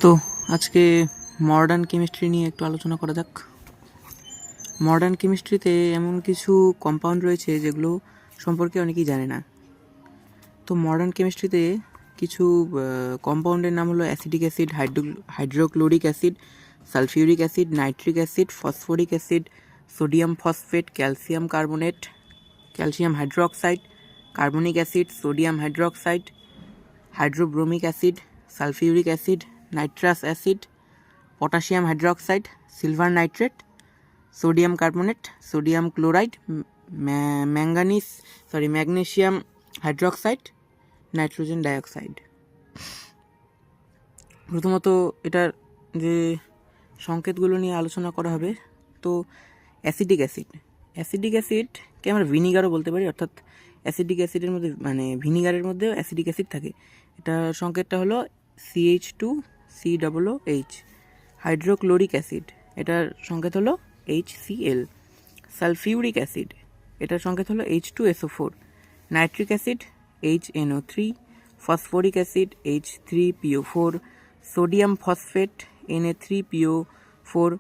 তো আজকে modern chemistry নিয়ে একটু আলোচনা করা যাক। মডার্ন কেমিস্ট্রিতে এমন কিছু কম্পাউন্ড রয়েছে যেগুলো সম্পর্কে অনেকেই জানে না। তো মডার্ন কেমিস্ট্রিতে কিছু কম্পাউন্ডের নাম হলো acidic acid, hydrochloric acid, sulphuric acid, nitric acid, phosphoric acid, sodium phosphate, calcium carbonate, calcium hydroxide, carbonic acid, sodium hydroxide, হাইড্রোব্রোমিক acid, sulphuric acid, nitrous acid, potassium hydroxide, silver nitrate, sodium carbonate, sodium chloride, magnesium hydroxide, nitrogen dioxide. প্রথমত এটার যে সংকেতগুলো নিয়ে আলোচনা করা হবে। তো acidic অ্যাসিডকে আমরা ভিনিগারও বলতে পারি, অর্থাৎ অ্যাসিডিক অ্যাসিডের মধ্যে ভিনিগারের মধ্যেও অ্যাসিডিক অ্যাসিড থাকে। এটার সংকেতটা হলো CH2COOH। হাইড্রোক্লোরিক অ্যাসিড, এটার সংকেত হলো HCl। সালফিউরিক অ্যাসিড, এটার সংকেত হলো H2SO4। Nitric acid HNO3। Phosphoric acid H3PO4। Sodium phosphate Na3PO4।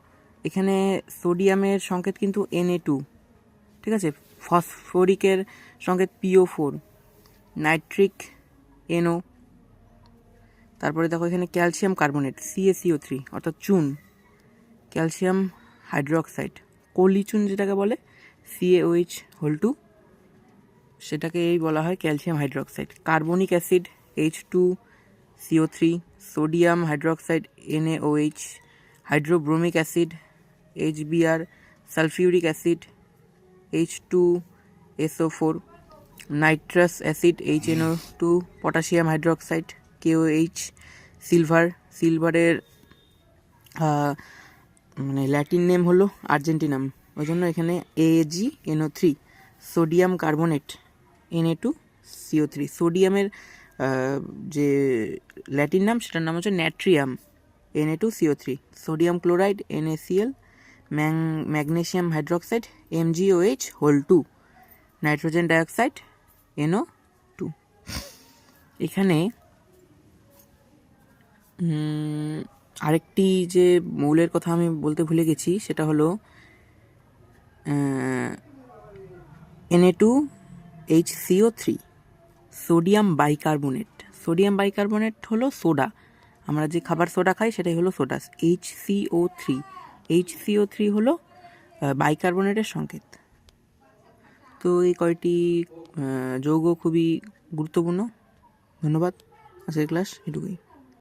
এখানে সোডিয়ামের সংকেত কিন্তু Na2, ঠিক আছে। ফসফরিকের সংকেত PO4, নাইট্রিক NO। তারপরে দেখো এখানে ক্যালসিয়াম কার্বনেট CaCO3 অর্থাৎ চুন, ক্যালসিয়াম হাইড্রোক্সাইড, কলি চুন যেটাকে বলে CaOH2, সেটাকেই বলা হয় calcium hydroxide. Carbonic acid H2CO3, sodium hydroxide NaOH, hydrobromic acid HBr, sulphuric acid H2SO4, nitrous acid HNO2, potassium hydroxide KOH, সিলভারের ল্যাটিন নেম হলো আর্জেন্টিনাম, ওই জন্য এখানে AgNO3। Sodium carbonate Na2CO3। সোডিয়ামের যে ল্যাটিন নাম সেটার নাম হচ্ছে natrium Na2CO3। Sodium chloride NaCl, magnesium hydroxide MgOH2, nitrogen dioxide NO2। এখানে আরেকটি যে মৌলের কথা আমি বলতে ভুলে গেছি, সেটা হলো Na2HCO3, sodium bicarbonate. Sodium bicarbonate হলো সোডা, আমরা যে খাবার সোডা খাই সেটাই হলো সোডা। HCO3 হলো বাইকার্বনেটের সংকেত। তো এই কয়টি যৌগ খুবই গুরুত্বপূর্ণ। ধন্যবাদ, আজকের ক্লাস এটুকুই।